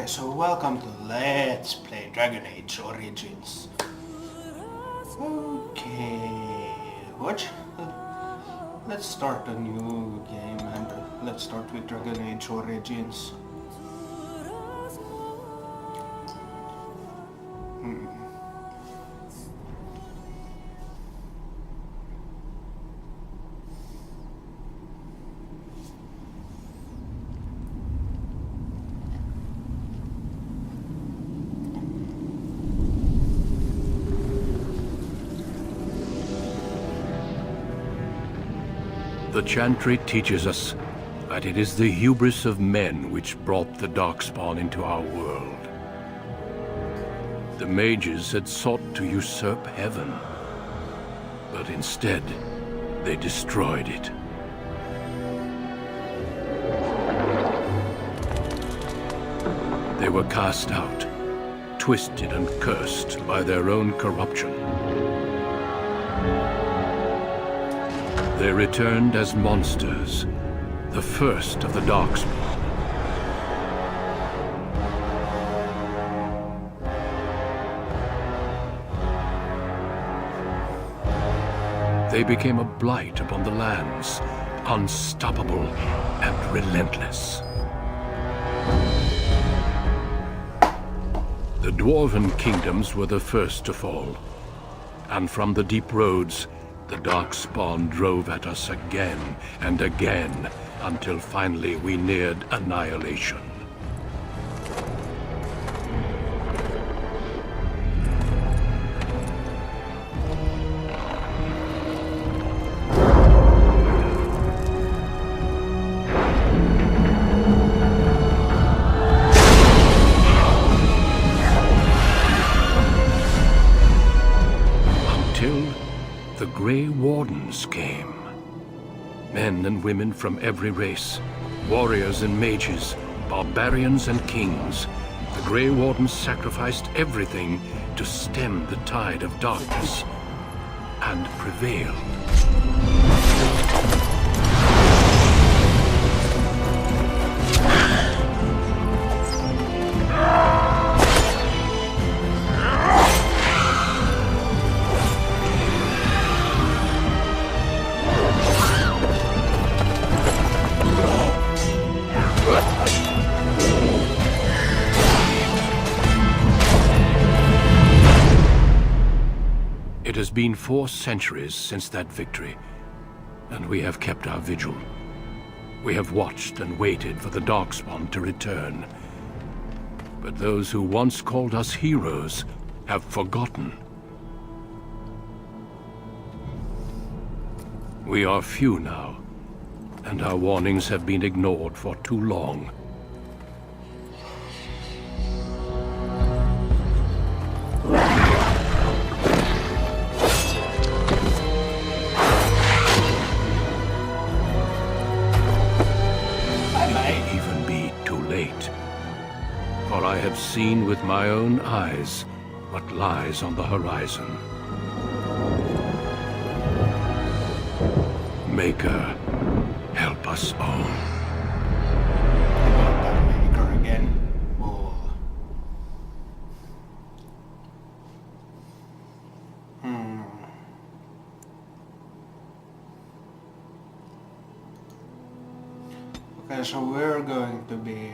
Okay, so welcome to Let's Play Dragon Age Origins. Okay, what? Let's start a new game and let's start with Dragon Age Origins. The Chantry teaches us that it is the hubris of men which brought the Darkspawn into our world. The mages had sought to usurp heaven, but instead they destroyed it. They were cast out, twisted and cursed by their own corruption. They returned as monsters, the first of the Darkspawn. They became a blight upon the lands, unstoppable and relentless. The Dwarven kingdoms were the first to fall, and from the deep roads, the Darkspawn drove at us again and again, until finally we neared annihilation. The Grey Wardens came. Men and women from every race, warriors and mages, barbarians and kings. The Grey Wardens sacrificed everything to stem the tide of darkness, and prevailed. It has been 4 centuries since that victory, and we have kept our vigil. We have watched and waited for the Darkspawn to return. But those who once called us heroes have forgotten. We are few now, and our warnings have been ignored for too long. For I have seen with my own eyes what lies on the horizon. Maker, help us all. Maker again. Okay, so we're going to be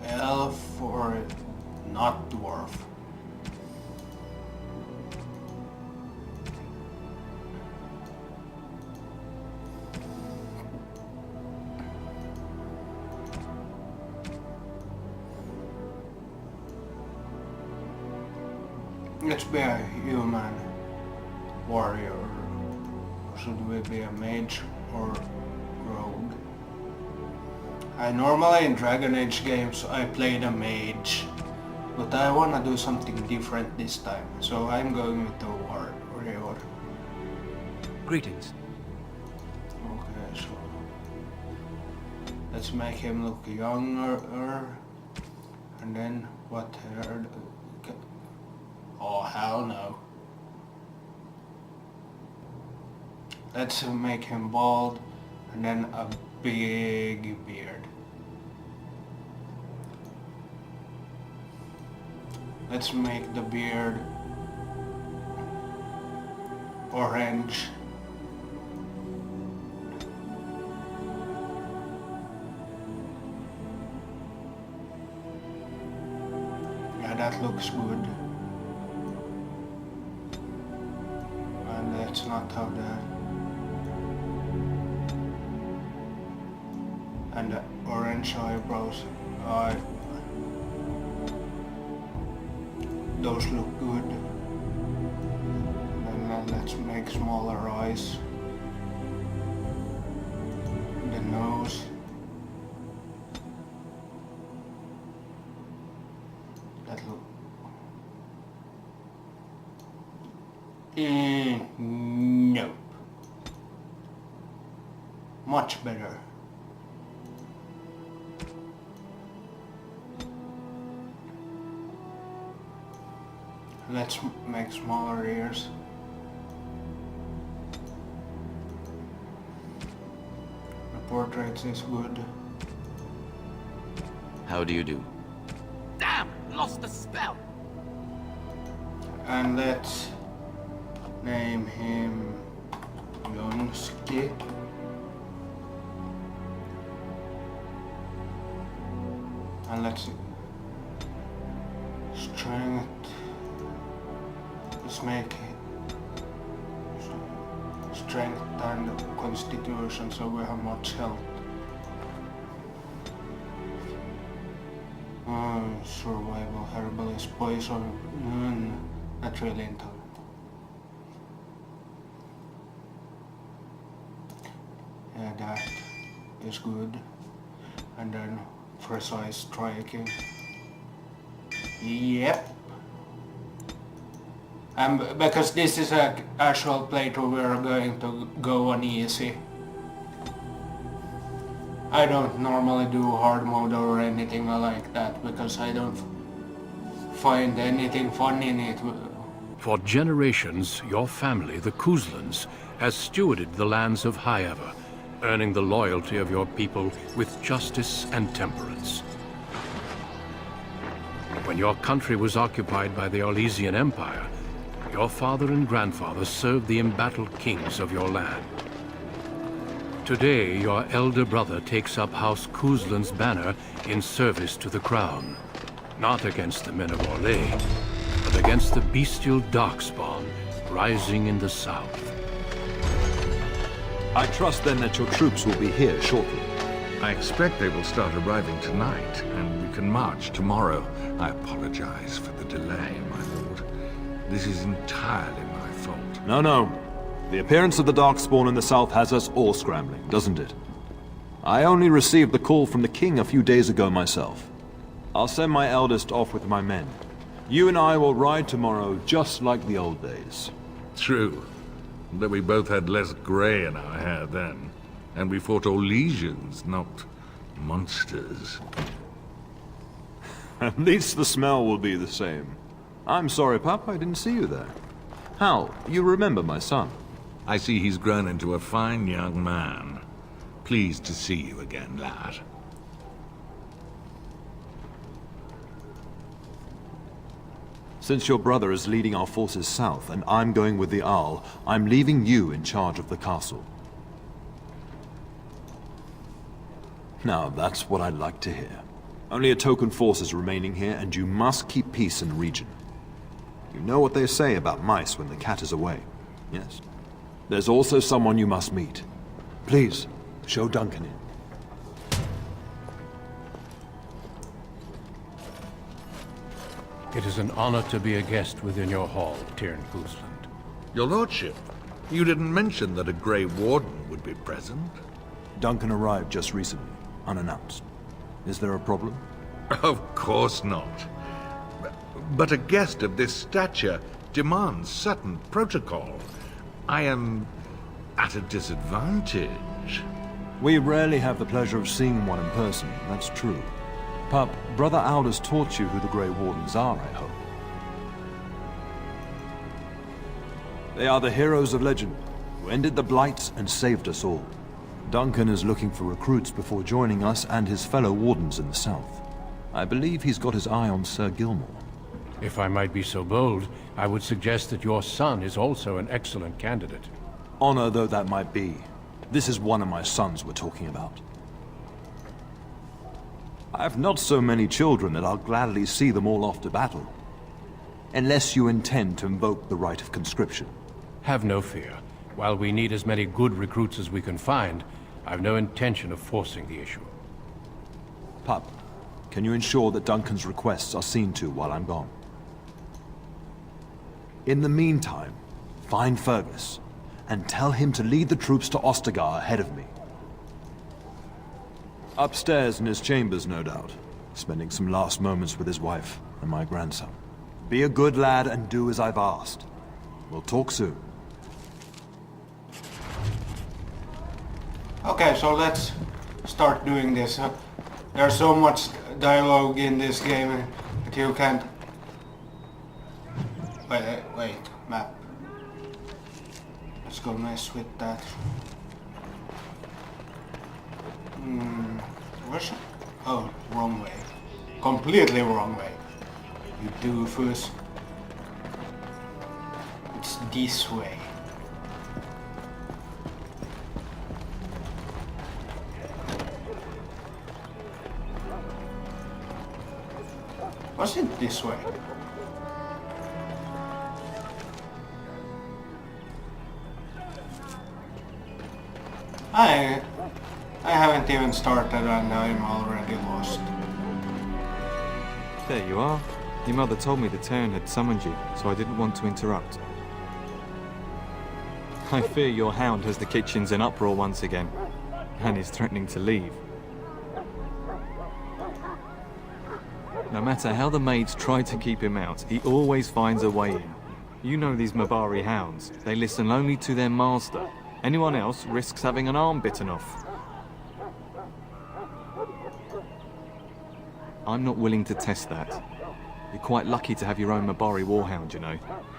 elf or not dwarf. Let's be a human warrior. Should we be a mage or rogue? I normally in Dragon Age games I played a mage, but I wanna do something different this time, so I'm going with the warrior. Greetings. Okay, so let's make him look younger, and then what hair? Oh hell no. Let's make him bald, and then a big beard. Let's make the beard orange. Yeah, that looks good. And let's not have that. And the orange eyebrows. Those look good. And then let's make smaller eyes. The nose. That look. Nope. Much better. Let's make smaller ears. The portrait is good. How do you do? Damn! Lost the spell! And let's name him Jonski. And let's strength. Let's make strength and constitution so we have much health. Survival, herbalist, poison, not really into it. Yeah, that is good. And then precise striking. Yep. Because this is an actual playthrough, we are going to go on easy. I don't normally do hard mode or anything like that, because I don't find anything fun in it. For generations, your family, the Kuzlans, has stewarded the lands of Highever, earning the loyalty of your people with justice and temperance. When your country was occupied by the Orlesian Empire, your father and grandfather served the embattled kings of your land. Today, your elder brother takes up House Kuzlan's banner in service to the crown. Not against the men of Orlais, but against the bestial darkspawn rising in the south. I trust then that your troops will be here shortly. I expect they will start arriving tonight, and we can march tomorrow. I apologize for the delay, my lord. This is entirely my fault. No. The appearance of the Darkspawn in the south has us all scrambling, doesn't it? I only received the call from the king a few days ago myself. I'll send my eldest off with my men. You and I will ride tomorrow just like the old days. True. Though we both had less grey in our hair then. And we fought Orlesians, not monsters. At least the smell will be the same. I'm sorry, Pap, I didn't see you there. Hal, you remember my son? I see he's grown into a fine young man. Pleased to see you again, lad. Since your brother is leading our forces south and I'm going with the Arl, I'm leaving you in charge of the castle. Now, that's what I'd like to hear. Only a token force is remaining here, and you must keep peace in the region. You know what they say about mice when the cat is away, yes? There's also someone you must meet. Please, show Duncan in. It is an honor to be a guest within your hall, Tyrn Kuzland. Your lordship, you didn't mention that a Grey Warden would be present. Duncan arrived just recently, unannounced. Is there a problem? Of course not. But a guest of this stature demands certain protocol. I am at a disadvantage. We rarely have the pleasure of seeing one in person, that's true. Pup, Brother Aldous taught you who the Grey Wardens are, I hope. They are the heroes of legend, who ended the Blights and saved us all. Duncan is looking for recruits before joining us and his fellow Wardens in the south. I believe he's got his eye on Sir Gilmore. If I might be so bold, I would suggest that your son is also an excellent candidate. Honor though that might be, this is one of my sons we're talking about. I have not so many children that I'll gladly see them all off to battle. Unless you intend to invoke the right of conscription. Have no fear. While we need as many good recruits as we can find, I've no intention of forcing the issue. Pup, can you ensure that Duncan's requests are seen to while I'm gone? In the meantime, find Fergus, and tell him to lead the troops to Ostagar ahead of me. Upstairs in his chambers, no doubt, spending some last moments with his wife and my grandson. Be a good lad and do as I've asked. We'll talk soon. Okay, so let's start doing this. There's so much dialogue in this game that you can't... Wait, map. Let's go mess with that. Where's... Oh, wrong way. Completely wrong way. You doofus. It's this way. Was it this way? I haven't even started and I'm already lost. There you are. Your mother told me the town had summoned you, so I didn't want to interrupt. I fear your hound has the kitchens in uproar once again, and is threatening to leave. No matter how the maids try to keep him out, he always finds a way in. You know these Mabari hounds. They listen only to their master. Anyone else risks having an arm bitten off. I'm not willing to test that. You're quite lucky to have your own Mabari warhound, you know.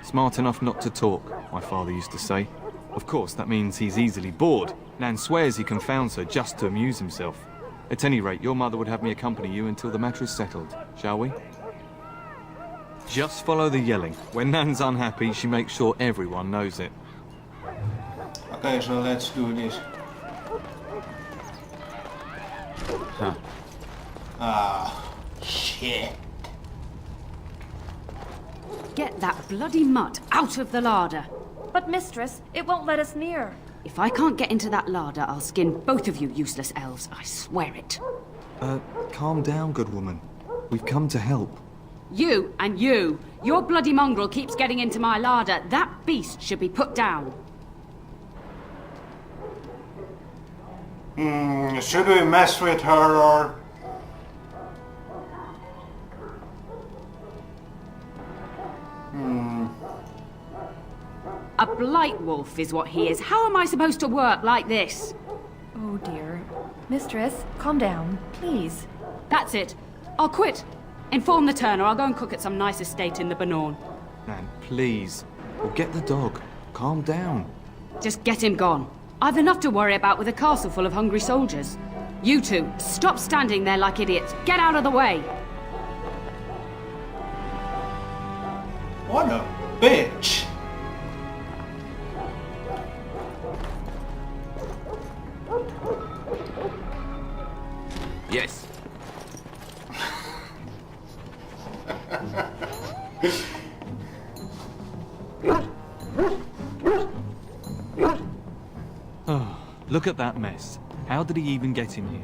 Smart enough not to talk, my father used to say. Of course, that means he's easily bored. Nan swears he confounds her just to amuse himself. At any rate, your mother would have me accompany you until the matter is settled, shall we? Just follow the yelling. When Nan's unhappy, she makes sure everyone knows it. Okay, so let's do this. Huh. Ah, shit. Get that bloody mutt out of the larder. But mistress, it won't let us near. If I can't get into that larder, I'll skin both of you useless elves, I swear it. Calm down, good woman. We've come to help. You and you. Your bloody mongrel keeps getting into my larder. That beast should be put down. Should we mess with her or... A blight wolf is what he is. How am I supposed to work like this? Oh dear. Mistress, calm down, please. That's it. I'll quit. Inform the turner. I'll go and cook at some nice estate in the Banorn. Nan, please. Or get the dog. Calm down. Just get him gone. I've enough to worry about with a castle full of hungry soldiers. You two, stop standing there like idiots. Get out of the way. What a bitch. Yes. Oh, look at that mess. How did he even get in here?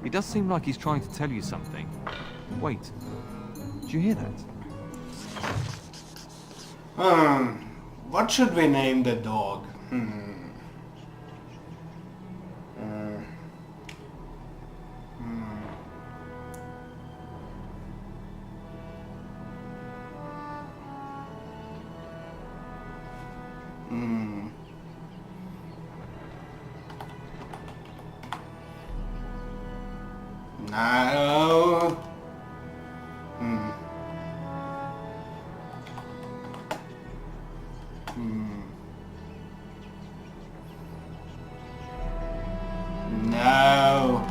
It does seem like he's trying to tell you something. Wait, did you hear that? What should we name the dog? No. No.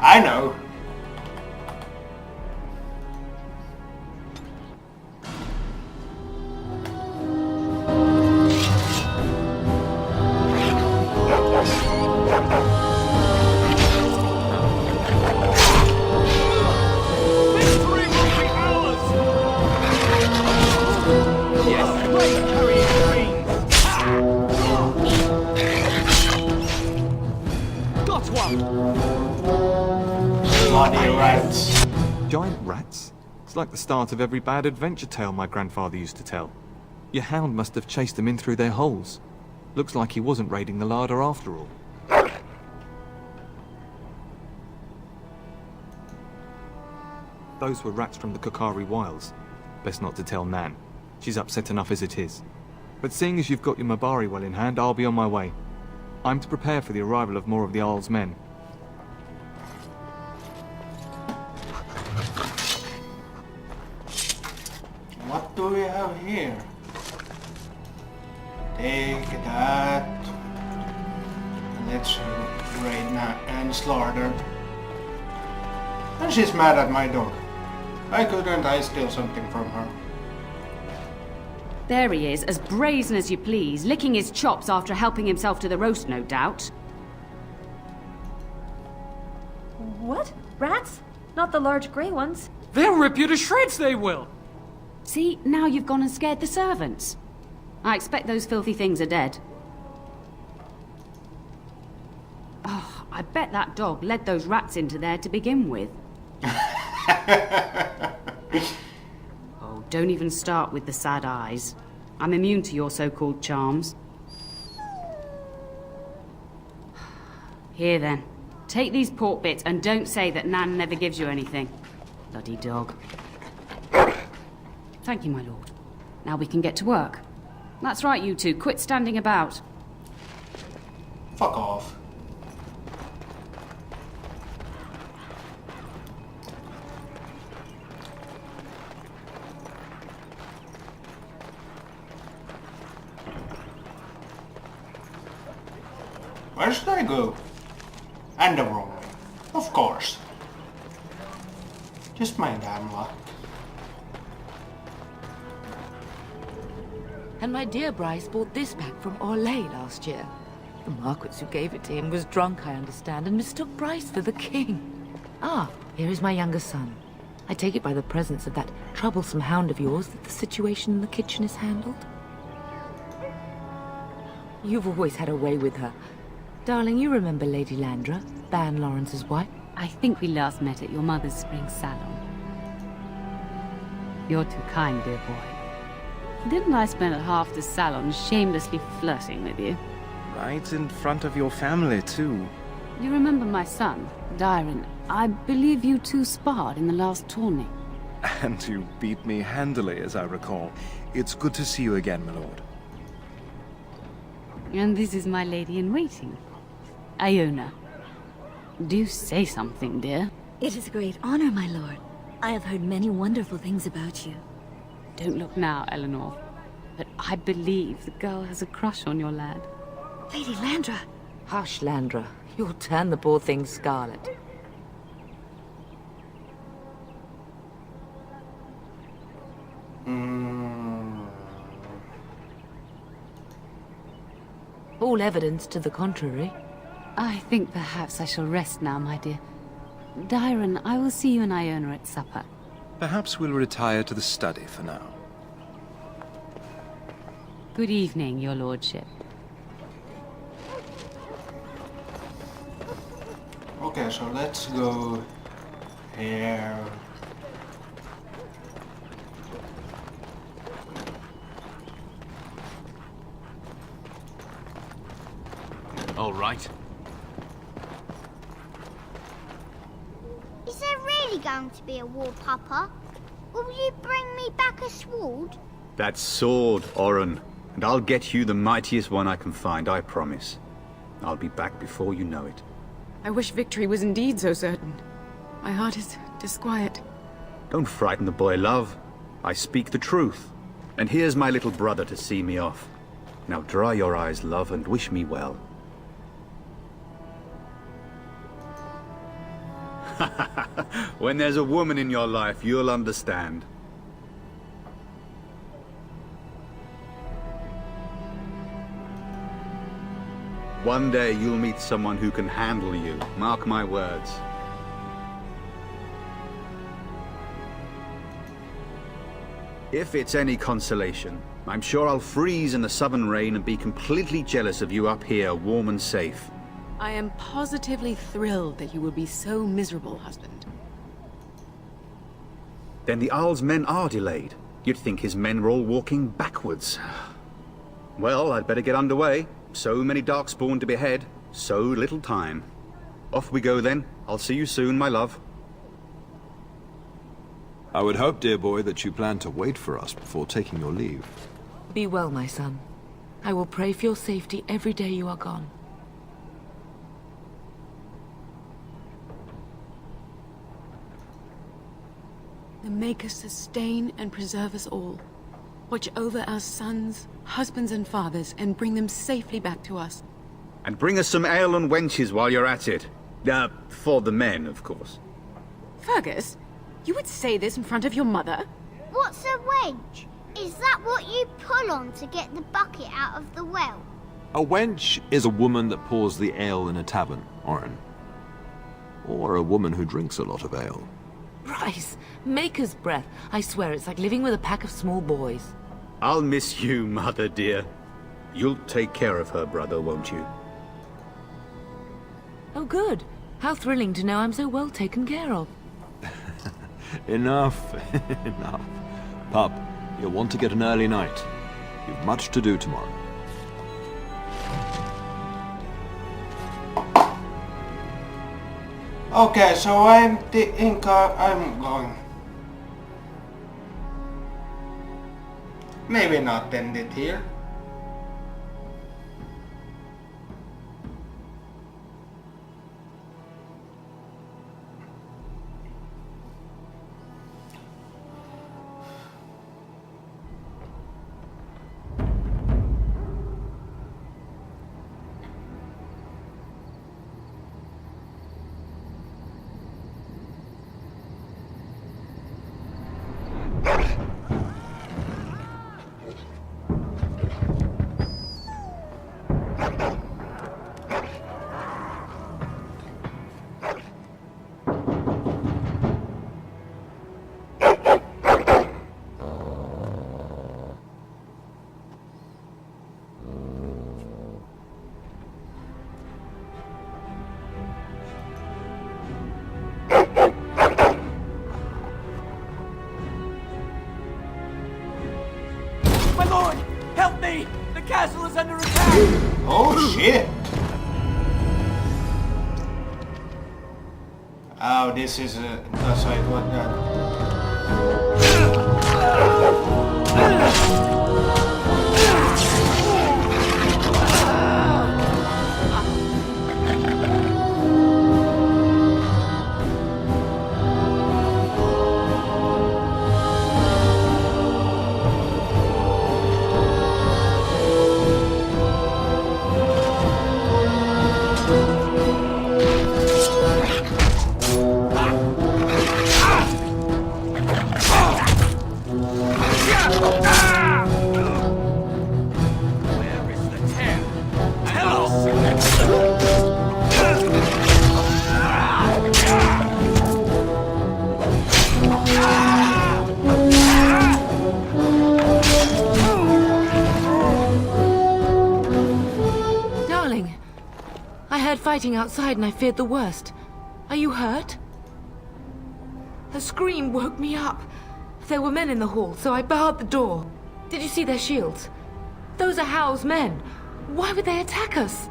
I know. Bloody rats. Giant rats? It's like the start of every bad adventure tale my grandfather used to tell. Your hound must have chased them in through their holes. Looks like he wasn't raiding the larder after all. Those were rats from the Kokari Wilds. Best not to tell Nan. She's upset enough as it is. But seeing as you've got your Mabari well in hand, I'll be on my way. I'm to prepare for the arrival of more of the Jarl's men. What do we have here? Take that. Let's raid Nan's Larder. And she's mad at my dog. Why couldn't I steal something from her? There he is, as brazen as you please, licking his chops after helping himself to the roast, no doubt. What? Rats? Not the large grey ones. They'll rip you to shreds, they will! See, now you've gone and scared the servants. I expect those filthy things are dead. Oh, I bet that dog led those rats into there to begin with. Oh, don't even start with the sad eyes. I'm immune to your so-called charms. Here then, take these pork bits and don't say that Nan never gives you anything. Bloody dog. Thank you, my lord. Now we can get to work. That's right, you two. Quit standing about. Fuck off. Where should I go? And the wrong way. Of course. Just my damn luck. And my dear Bryce bought this back from Orlais last year. The Marquis who gave it to him was drunk, I understand, and mistook Bryce for the king. Ah, here is my younger son. I take it by the presence of that troublesome hound of yours that the situation in the kitchen is handled? You've always had a way with her. Darling, you remember Lady Landra, Ban Lawrence's wife? I think we last met at your mother's spring salon. You're too kind, dear boy. Didn't I spend half the salon shamelessly flirting with you? Right in front of your family, too. You remember my son, Dyron? I believe you two sparred in the last tourney. And you beat me handily, as I recall. It's good to see you again, my lord. And this is my lady-in-waiting, Iona. Do say something, dear. It is a great honor, my lord. I have heard many wonderful things about you. Don't look now, Eleanor. But I believe the girl has a crush on your lad. Lady Landra! Hush, Landra. You'll turn the poor thing scarlet. All evidence to the contrary. I think perhaps I shall rest now, my dear. Dyron, I will see you and Iona at supper. Perhaps we'll retire to the study for now. Good evening, your lordship. Okay, so let's go here. All right. Is there really going to be a war, Papa? Will you bring me back a sword? That sword, Oren. And I'll get you the mightiest one I can find, I promise. I'll be back before you know it. I wish victory was indeed so certain. My heart is disquiet. Don't frighten the boy, love. I speak the truth. And here's my little brother to see me off. Now dry your eyes, love, and wish me well. When there's a woman in your life, you'll understand. One day you'll meet someone who can handle you. Mark my words. If it's any consolation, I'm sure I'll freeze in the southern rain and be completely jealous of you up here, warm and safe. I am positively thrilled that you will be so miserable, husband. Then the Arl's men are delayed. You'd think his men were all walking backwards. Well, I'd better get underway. So many Darkspawn to behead, so little time. Off we go then. I'll see you soon, my love. I would hope, dear boy, that you plan to wait for us before taking your leave. Be well, my son. I will pray for your safety every day you are gone. The Maker sustain and preserve us all. Watch over our sons, husbands and fathers, and bring them safely back to us. And bring us some ale and wenches while you're at it. For the men, of course. Fergus, you would say this in front of your mother? What's a wench? Is that what you pull on to get the bucket out of the well? A wench is a woman that pours the ale in a tavern, Orin. Or a woman who drinks a lot of ale. Bryce, Maker's breath. I swear it's like living with a pack of small boys. I'll miss you, mother dear. You'll take care of her, brother, won't you? Oh, good. How thrilling to know I'm so well taken care of. Enough, enough. Pup, you'll want to get an early night. You've much to do tomorrow. Okay, so I'm going. Maybe not end it here. My lord! Help me! The castle is under attack! Oh shit! Oh, this is a... That's why it was Fighting outside and I feared the worst. Are you hurt? Her scream woke me up. There were men in the hall, so I barred the door. Did you see their shields? Those are Howe's men. Why would they attack us?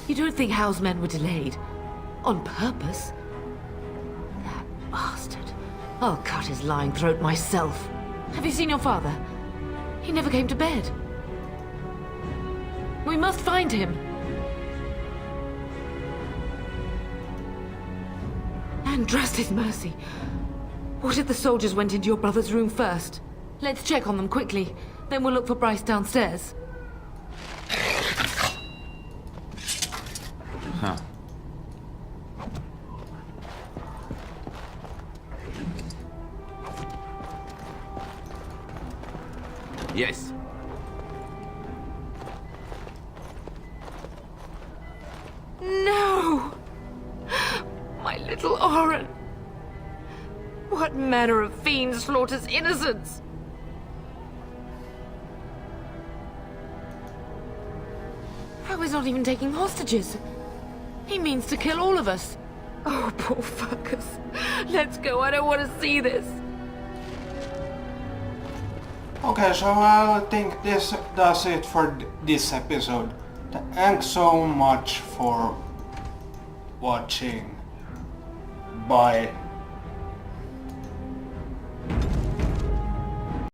You don't think Howe's men were delayed? On purpose? That bastard. I'll cut his lying throat myself. Have you seen your father? He never came to bed. We must find him. And trust his mercy. What if the soldiers went into your brother's room first? Let's check on them quickly. Then we'll look for Bryce downstairs. Huh. Yes. No! My little Oren! What manner of fiend slaughters innocents? How is not even taking hostages? He means to kill all of us. Oh, poor fuckers. Let's go, I don't want to see this. Okay, so I think this does it for this episode. Thanks so much for watching. Bye.